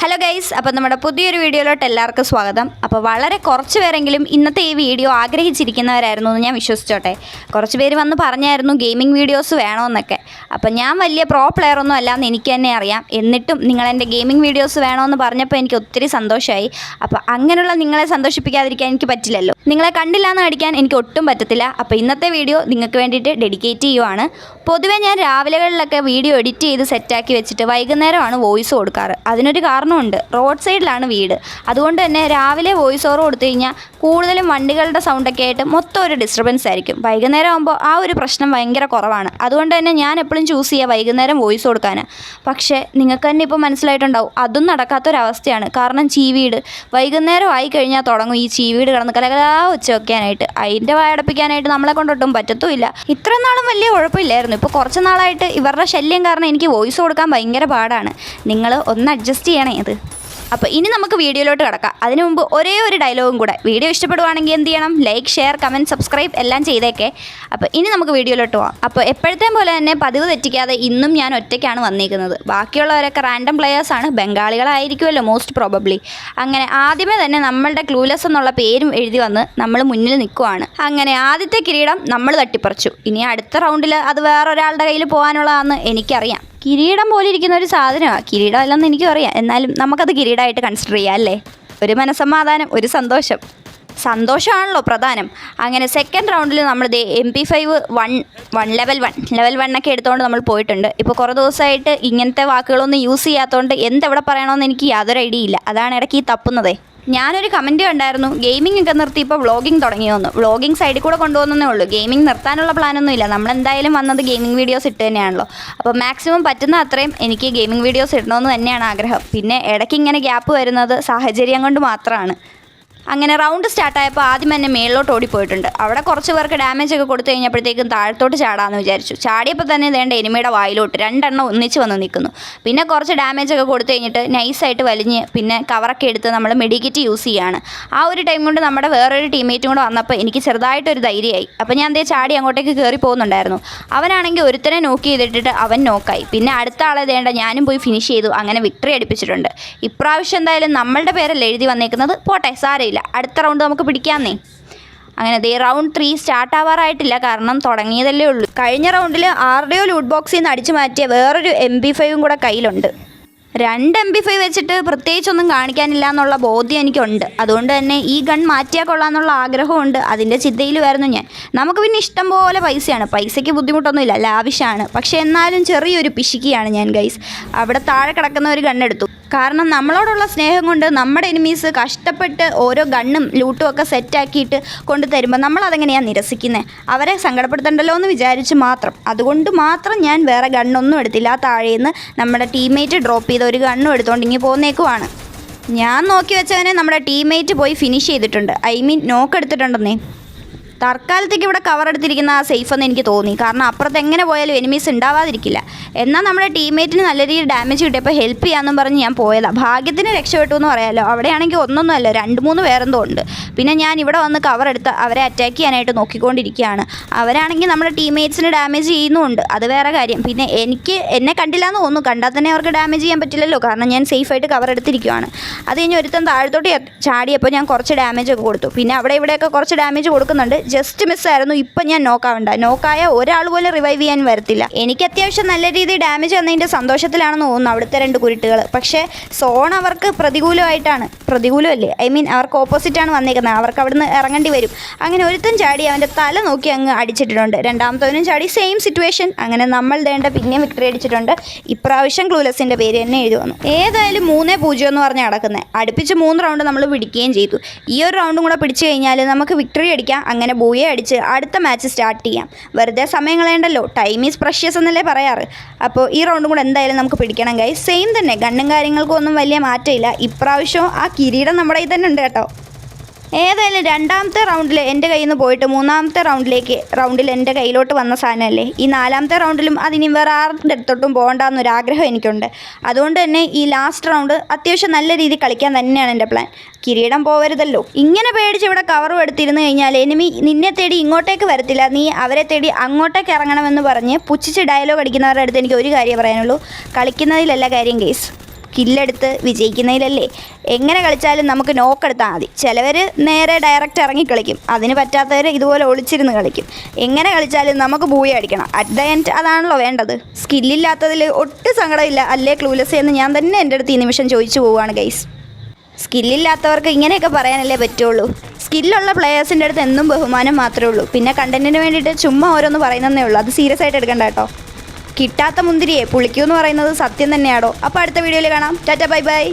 Hello guys, അപ്പോൾ നമ്മുടെ പുതിയൊരു വീഡിയോയിലോട്ട് എല്ലാവർക്കും സ്വാഗതം. അപ്പോൾ വളരെ കുറച്ച് പേരെങ്കിലും ഇന്നത്തെ ഈ വീഡിയോ ആഗ്രഹിച്ചിരിക്കുന്നവരായിരുന്നു എന്ന് ഞാൻ വിശ്വസിച്ചോട്ടെ. കുറച്ച് പേര് വന്ന് പറഞ്ഞായിരുന്നു ഗെയിമിംഗ് വീഡിയോസ് വേണമെന്നൊക്കെ. അപ്പോൾ ഞാൻ വലിയ പ്രോ പ്ലെയറൊന്നും അല്ലാന്ന് എനിക്ക് തന്നെ അറിയാം. എന്നിട്ടും നിങ്ങളെൻ്റെ ഗെയിമിംഗ് വീഡിയോസ് വേണമെന്ന് പറഞ്ഞപ്പോൾ എനിക്ക് ഒത്തിരി സന്തോഷമായി. അപ്പോൾ അങ്ങനെയുള്ള നിങ്ങളെ സന്തോഷിപ്പിക്കാതിരിക്കാൻ എനിക്ക് പറ്റില്ലല്ലോ. നിങ്ങളെ കണ്ടില്ല എന്ന് അടിക്കാൻ എനിക്ക് ഒട്ടും പറ്റത്തില്ല. അപ്പോൾ ഇന്നത്തെ വീഡിയോ നിങ്ങൾക്ക് വേണ്ടിയിട്ട് ഡെഡിക്കേറ്റ് ചെയ്യുവാണ്. പൊതുവേ ഞാൻ രാവിലെകളിലൊക്കെ വീഡിയോ എഡിറ്റ് ചെയ്ത് സെറ്റാക്കി വെച്ചിട്ട് വൈകുന്നേരമാണ് വോയിസ് കൊടുക്കാറ്. അതിനൊരു കാരണമുണ്ട്. റോഡ് സൈഡിലാണ് വീട്. അതുകൊണ്ട് തന്നെ രാവിലെ വോയിസ് ഓവർ കൊടുത്തു കഴിഞ്ഞാൽ കൂടുതലും വണ്ടികളുടെ സൗണ്ടൊക്കെ ആയിട്ട് മൊത്തം ഒരു ഡിസ്റ്റർബൻസ് ആയിരിക്കും. വൈകുന്നേരം ആകുമ്പോൾ ആ ഒരു പ്രശ്നം ഭയങ്കര കുറവാണ്. അതുകൊണ്ട് തന്നെ ഞാൻ എപ്പോഴും ചൂസ് ചെയ്യുക വൈകുന്നേരം വോയിസ് കൊടുക്കാൻ. പക്ഷേ നിങ്ങൾക്ക് തന്നെ ഇപ്പോൾ മനസ്സിലായിട്ടുണ്ടാവും അതും നടക്കാത്തൊരവസ്ഥയാണ്. കാരണം ചീവീട് വൈകുന്നേരം ആയി കഴിഞ്ഞാൽ തുടങ്ങും ഈ ചീവീട് കിടന്ന് കലകലാ ഉച്ച വയ്ക്കാനായിട്ട്. അതിൻ്റെ വായടപ്പിക്കാനായിട്ട് നമ്മളെ കൊണ്ടൊട്ടും പറ്റത്തുമില്ല. ഇത്ര നാളും വലിയ കുഴപ്പമില്ലായിരുന്നു. ഇപ്പോൾ കുറച്ച് നാളായിട്ട് ഇവരുടെ ശല്യം കാരണം എനിക്ക് വോയിസ് കൊടുക്കാൻ ഭയങ്കര പാടാണ്. നിങ്ങൾ ഒന്ന് അഡ്ജസ്റ്റ് ചെയ്യണേ ഇത്. അപ്പോൾ ഇനി നമുക്ക് വീഡിയോയിലോട്ട് കിടക്കാം. അതിനു മുമ്പ് ഒരേ ഒരു ഡയലോഗും കൂടെ. വീഡിയോ ഇഷ്ടപ്പെടുവാണെങ്കിൽ എന്ത് ചെയ്യണം? ലൈക്ക്, ഷെയർ, കമൻറ്റ്, സബ്സ്ക്രൈബ് എല്ലാം ചെയ്തേക്കെ. അപ്പോൾ ഇനി നമുക്ക് വീഡിയോയിലോട്ട് പോകാം. അപ്പോൾ എപ്പോഴത്തേം പോലെ തന്നെ പതിവ് തെറ്റിക്കാതെ ഇന്നും ഞാൻ ഒറ്റയ്ക്കാണ് വന്നിരിക്കുന്നത്. ബാക്കിയുള്ളവരൊക്കെ റാൻഡം പ്ലെയേഴ്സാണ്. ബംഗാളികളായിരിക്കുമല്ലോ മോസ്റ്റ് പ്രോബബ്ലി. അങ്ങനെ ആദ്യമേ തന്നെ നമ്മളുടെ ക്ലൂലെസ് എന്നുള്ള പേരും എഴുതി വന്ന് നമ്മൾ മുന്നിൽ നിൽക്കുവാണ്. അങ്ങനെ ആദ്യത്തെ കിരീടം നമ്മൾ തട്ടിപ്പറിച്ചു. ഇനി അടുത്ത റൗണ്ടിൽ അത് വേറൊരാളുടെ കയ്യിൽ പോകാനുള്ളതാണെന്ന് എനിക്കറിയാം. കിരീടം പോലെ ഇരിക്കുന്ന ഒരു സാധനമാണ്. കിരീടം അല്ലെന്ന് എനിക്കും അറിയാം. എന്നാലും നമുക്കത് കിരീടമായിട്ട് കൺസിഡർ ചെയ്യാം അല്ലേ? ഒരു മനസ്സമാധാനം, ഒരു സന്തോഷമാണല്ലോ പ്രധാനം. അങ്ങനെ സെക്കൻഡ് റൗണ്ടിൽ നമ്മൾ MP5 ലെവൽ 1 ഒക്കെ എടുത്തുകൊണ്ട് നമ്മൾ പോയിട്ടുണ്ട്. ഇപ്പോൾ കുറേ ദിവസമായിട്ട് ഇങ്ങനത്തെ വാക്കുകളൊന്നും യൂസ് ചെയ്യാത്തതുകൊണ്ട് എന്തെവിടെ പറയണമെന്ന് എനിക്ക് യാതൊരു ഐഡിയ ഇല്ല. അതാണ് ഇടയ്ക്ക് ഈ തപ്പുന്നതേ. ഞാനൊരു കമൻറ്റ് കണ്ടായിരുന്നു, ഗെയിമിംഗ് ഒക്കെ നിർത്തി ഇപ്പോൾ വ്ളോഗിങ് തുടങ്ങിയോന്ന്. വ്ളോഗിങ് സൈഡിൽ കൂടെ കൊണ്ടുപോകുന്നേ ഉള്ളൂ. ഗെയിമിംഗ് നിർത്താനുള്ള പ്ലാനൊന്നും ഇല്ല. നമ്മളെന്തായാലും വന്നത് ഗെയിമിംഗ് വീഡിയോസ് ഇട്ട് തന്നെയാണല്ലോ. അപ്പോൾ മാക്സിമം പറ്റുന്ന അത്രയും എനിക്ക് ഗെയിമിംഗ് വീഡിയോസ് ഇടണമെന്ന് തന്നെയാണ് ആഗ്രഹം. പിന്നെ ഇടയ്ക്ക് ഇങ്ങനെ ഗ്യാപ്പ് വരുന്നത് സാഹചര്യം കൊണ്ട് മാത്രമാണ്. അങ്ങനെ റൗണ്ട് സ്റ്റാർട്ടായപ്പോൾ ആദ്യം തന്നെ മേളിലോട്ട് ഓടിപ്പോയിട്ടുണ്ട്. അവിടെ കുറച്ച് പേർക്ക് ഡാമേജ് ഒക്കെ കൊടുത്തു കഴിഞ്ഞപ്പോഴത്തേക്കും താഴത്തോട്ട് ചാടാമെന്ന് വിചാരിച്ചു. ചാടിയപ്പോൾ തന്നെ വേണ്ട എനിമിയുടെ വായിലോട്ട് 2 എണ്ണം ഒന്നിച്ച് വന്ന് നിൽക്കുന്നു. പിന്നെ കുറച്ച് ഡാമേജ് ഒക്കെ കൊടുത്തു കഴിഞ്ഞിട്ട് നൈസായിട്ട് വലിഞ്ഞ് പിന്നെ കവറൊക്കെ എടുത്ത് നമ്മൾ മെഡിക്കിറ്റ് യൂസ് ചെയ്യുകയാണ്. ആ ഒരു ടൈം കൊണ്ട് നമ്മുടെ വേറൊരു ടീമേറ്റും കൂടെ വന്നപ്പോൾ എനിക്ക് ചെറുതായിട്ടൊരു ധൈര്യമായി. അപ്പോൾ ഞാൻ ചാടി അങ്ങോട്ടേക്ക് കയറി പോകുന്നുണ്ടായിരുന്നു. അവനാണെങ്കിൽ ഒരുത്തനെ നോക്ക് ചെയ്തിട്ടിട്ട് അവൻ നോക്കായി. പിന്നെ അടുത്ത ആളെ വേണ്ട ഞാനും പോയി ഫിനിഷ് ചെയ്തു. അങ്ങനെ വിക്ടറി അടിപ്പിച്ചിട്ടുണ്ട്. ഇപ്രാവശ്യം എന്തായാലും നമ്മളുടെ പേരല്ല എഴുതി വന്നേക്കുന്നത്. പോട്ടെ, സാരമില്ല, അടുത്ത റൗണ്ട് നമുക്ക് പിടിക്കാമെന്നേ. അങ്ങനെ റൗണ്ട് 3 സ്റ്റാർട്ട് ആവാറായിട്ടില്ല. കാരണം തുടങ്ങിയതല്ലേ ഉള്ളൂ. കഴിഞ്ഞ റൗണ്ടിൽ ആരുടെയോ ലൂട്ട് ബോക്സിൽ നിന്ന് അടിച്ചു മാറ്റിയ വേറൊരു MP5 കൂടെ കയ്യിലുണ്ട്. 2 MP5 വെച്ചിട്ട് പ്രത്യേകിച്ചൊന്നും കാണിക്കാനില്ല എന്നുള്ള ബോധ്യം എനിക്കുണ്ട്. അതുകൊണ്ട് തന്നെ ഈ ഗൺ മാറ്റിയാൽ കൊള്ളാമെന്നുള്ള ആഗ്രഹമുണ്ട്. അതിൻ്റെ ചിന്തയിൽ വരുന്നു ഞാൻ. നമുക്ക് പിന്നെ ഇഷ്ടം പോലെ പൈസയാണ്. പൈസയ്ക്ക് ബുദ്ധിമുട്ടൊന്നുമില്ല, ലാവിഷാണ്. പക്ഷേ എന്നാലും ചെറിയൊരു പിശുക്കിയാണ് ഞാൻ ഗൈസ്. അവിടെ താഴെ കിടക്കുന്ന ഒരു ഗണ്ണെടുത്തു. കാരണം നമ്മളോടുള്ള സ്നേഹം കൊണ്ട് നമ്മുടെ എനിമീസ് കഷ്ടപ്പെട്ട് ഓരോ ഗണ്ണും ലൂട്ടും ഒക്കെ സെറ്റാക്കിയിട്ട് കൊണ്ട് തരുമ്പോൾ നമ്മളതെങ്ങനെയാണ് നിരസിക്കുന്നത്? അവരെ സങ്കടപ്പെടുത്തണ്ടല്ലോ എന്ന് വിചാരിച്ച് മാത്രം. അതുകൊണ്ട് മാത്രം ഞാൻ വേറെ ഗണ്ണൊന്നും എടുത്തില്ല. ആ താഴേന്ന് നമ്മുടെ ടീംമേറ്റ് ഡ്രോപ്പ് ചെയ്ത ഒരു ഗണ്ണും എടുത്തുകൊണ്ട് ഇങ്ങനെ പോന്നേക്കുവാണ്. ഞാൻ നോക്കി വെച്ചവനെ നമ്മുടെ ടീംമേറ്റ് പോയി ഫിനിഷ് ചെയ്തിട്ടുണ്ട്. നോക്ക് എടുത്തിട്ടുണ്ടെന്നേ. തൽക്കാലത്തേക്ക് ഇവിടെ കവർ എടുത്തിരിക്കുന്ന ആ സേഫ് എന്ന് എനിക്ക് തോന്നി. കാരണം അപ്പുറത്ത് എങ്ങനെ പോയാലും എനിമീസ് ഉണ്ടാവാതിരിക്കില്ല. എന്നാൽ നമ്മുടെ ടീംമേറ്റിന് നല്ല രീതിയിൽ ഡാമേജ് കിട്ടിയപ്പോൾ ഹെൽപ്പ് ചെയ്യാമെന്നും പറഞ്ഞ് ഞാൻ പോയതാണ്. ഭാഗ്യത്തിന് രക്ഷപ്പെട്ടു എന്ന് പറയാമല്ലോ. അവിടെയാണെങ്കിൽ ഒന്നൊന്നുമല്ല, 2-3 പേരെന്തോ ഉണ്ട്. പിന്നെ ഞാൻ ഇവിടെ വന്ന് കവർ എടുത്ത് അവരെ അറ്റാക്ക് ചെയ്യാനായിട്ട് നോക്കിക്കൊണ്ടിരിക്കുകയാണ്. അവരാണെങ്കിൽ നമ്മുടെ ടീംമേറ്റ്സിന് ഡാമേജ് ചെയ്യുന്നുമുണ്ട്. അത് വേറെ കാര്യം. പിന്നെ എന്നെ കണ്ടില്ല എന്ന് തോന്നുന്നു. കണ്ടാൽ തന്നെ അവർക്ക് ഡാമേജ് ചെയ്യാൻ പറ്റില്ലല്ലോ. കാരണം ഞാൻ സേഫായിട്ട് കവർ എടുത്തിരിക്കുകയാണ്. അത് കഴിഞ്ഞ് ഒരുത്തൻ താഴത്തോട്ട് ചാടിയപ്പോൾ ഞാൻ കുറച്ച് ഡാമേജ് ഒക്കെ കൊടുത്തു. പിന്നെ അവിടെ ഇവിടെയൊക്കെ കുറച്ച് ഡാമേജ് കൊടുക്കുന്നുണ്ട്. ജസ്റ്റ് മിസ്സായിരുന്നു. ഇപ്പം ഞാൻ നോക്കായ ഒരാൾ പോലും റിവൈവ് ചെയ്യാൻ വരത്തില്ല. എനിക്ക് അത്യാവശ്യം നല്ല രീതിയിൽ ഡാമേജ് വന്നതിൻ്റെ സന്തോഷത്തിലാണെന്ന് തോന്നുന്നു അവിടുത്തെ 2 കുരുട്ടുകൾ. പക്ഷേ സോൺ അവർക്ക് പ്രതികൂലമല്ലേ, അവർക്ക് ഓപ്പോസിറ്റാണ് വന്നേക്കുന്നത്. അവർക്ക് അവിടുന്ന് ഇറങ്ങേണ്ടി വരും. അങ്ങനെ ഒരുത്തൻ ചാടി അവൻ്റെ തല നോക്കി അങ്ങ് അടിച്ചിട്ടുണ്ട്. രണ്ടാമത്തവനും ചാടി, സെയിം സിറ്റുവേഷൻ. അങ്ങനെ നമ്മൾ പിന്നെയും വിക്ടറി അടിച്ചിട്ടുണ്ട്. ഇപ്രാവശ്യം ക്ലൂലെസിൻ്റെ പേര് തന്നെ എഴുതി വന്നു. ഏതായാലും 3-0 എന്ന് പറഞ്ഞ് നടക്കുന്നത്. അടുപ്പിച്ച് 3 റൗണ്ട് നമ്മൾ പിടിക്കുകയും ചെയ്തു. ഈ ഒരു റൗണ്ടും കൂടെ പിടിച്ചു കഴിഞ്ഞാൽ നമുക്ക് വിക്ടറി അടിക്കാം. അങ്ങനെ ബൂയെ അടിച്ച് അടുത്ത മാച്ച് സ്റ്റാർട്ട് ചെയ്യാം. വെറുതെ സമയം കളയണ്ടല്ലോ. ടൈം ഈസ് പ്രഷ്യസ് എന്നല്ലേ പറയാറ്. അപ്പോൾ ഈ റൗണ്ടും കൂടെ എന്തായാലും നമുക്ക് പിടിക്കണം ഗൈസ്. സെയിം തന്നെ, ഗണ്ണും കാര്യങ്ങൾക്കും ഒന്നും വലിയ മാറ്റമില്ല. ഇപ്രാവശ്യം ആ കിരീടം നമ്മുടെ കയ്യിൽ തന്നെ ഉണ്ട് കേട്ടോ. ഏതായാലും 2ാമത്തെ റൗണ്ടിൽ എൻ്റെ കയ്യിൽ നിന്ന് പോയിട്ട് 3ാമത്തെ റൗണ്ടിൽ എൻ്റെ കയ്യിലോട്ട് വന്ന സാധനമല്ലേ. ഈ 4ാമത്തെ റൗണ്ടിലും അതിനി വേറെ ആരുടെ അടുത്തോട്ടും പോകണ്ടെന്നൊരാഗ്രഹം എനിക്കുണ്ട്. അതുകൊണ്ട് തന്നെ ഈ ലാസ്റ്റ് റൗണ്ട് അത്യാവശ്യം നല്ല രീതിയിൽ കളിക്കാൻ തന്നെയാണ് എൻ്റെ പ്ലാൻ. കിരീടം പോവരുതല്ലോ. ഇങ്ങനെ പേടിച്ച് ഇവിടെ കവറും എടുത്തിരുന്ന് കഴിഞ്ഞാൽ എനിമി നിന്നെ തേടി ഇങ്ങോട്ടേക്ക് വരത്തില്ല, നീ അവരെ തേടി അങ്ങോട്ടേക്ക് ഇറങ്ങണമെന്ന് പറഞ്ഞ് പുച്ഛിച്ച് ഡയലോഗ് അടിക്കുന്നവരുടെ അടുത്ത് എനിക്ക് ഒരു കാര്യം പറയാനുള്ളൂ, കളിക്കുന്നതിലല്ല കാര്യം ഗെയ്സ്, കില്ലെടുത്ത് വിജയിക്കുന്നതിലല്ലേ. എങ്ങനെ കളിച്ചാലും നമുക്ക് നോക്കെടുത്താൽ മതി. ചിലവർ നേരെ ഡയറക്റ്റ് ഇറങ്ങി കളിക്കും, അതിന് പറ്റാത്തവർ ഇതുപോലെ ഒളിച്ചിരുന്ന് കളിക്കും. എങ്ങനെ കളിച്ചാലും നമുക്ക് ബൂയി അടിക്കണം. അറ്റ് ദ എൻഡ് അതാണല്ലോ വേണ്ടത്. സ്കില്ലില്ലാത്തതിൽ ഒട്ടും സങ്കടമില്ല, അല്ലേ ക്ലൂലെസ് എന്ന് ഞാൻ തന്നെ എൻ്റെ അടുത്ത് ഈ നിമിഷം ചോദിച്ചു പോവുകയാണ് ഗൈസ്. സ്കില്ലില്ലാത്തവർക്ക് ഇങ്ങനെയൊക്കെ പറയാനല്ലേ പറ്റുള്ളൂ. സ്കില്ലുള്ള പ്ലെയേഴ്സിൻ്റെ അടുത്ത് എന്നും ബഹുമാനം മാത്രമേ ഉള്ളൂ. പിന്നെ കണ്ടൻറ്റിന് വേണ്ടിയിട്ട് ചുമ്മാ ഓരോന്ന് പറയുന്നതേ ഉള്ളൂ. അത് സീരിയസ് ആയിട്ട് എടുക്കണ്ട കേട്ടോ. കിട്ടാത്ത മുന്തിരിയെ പുളിക്കൂ എന്ന് പറയുന്നത് സത്യം തന്നെയാണോ? അപ്പോൾ അടുത്ത വീഡിയോയിൽ കാണാം. Tata bye bye.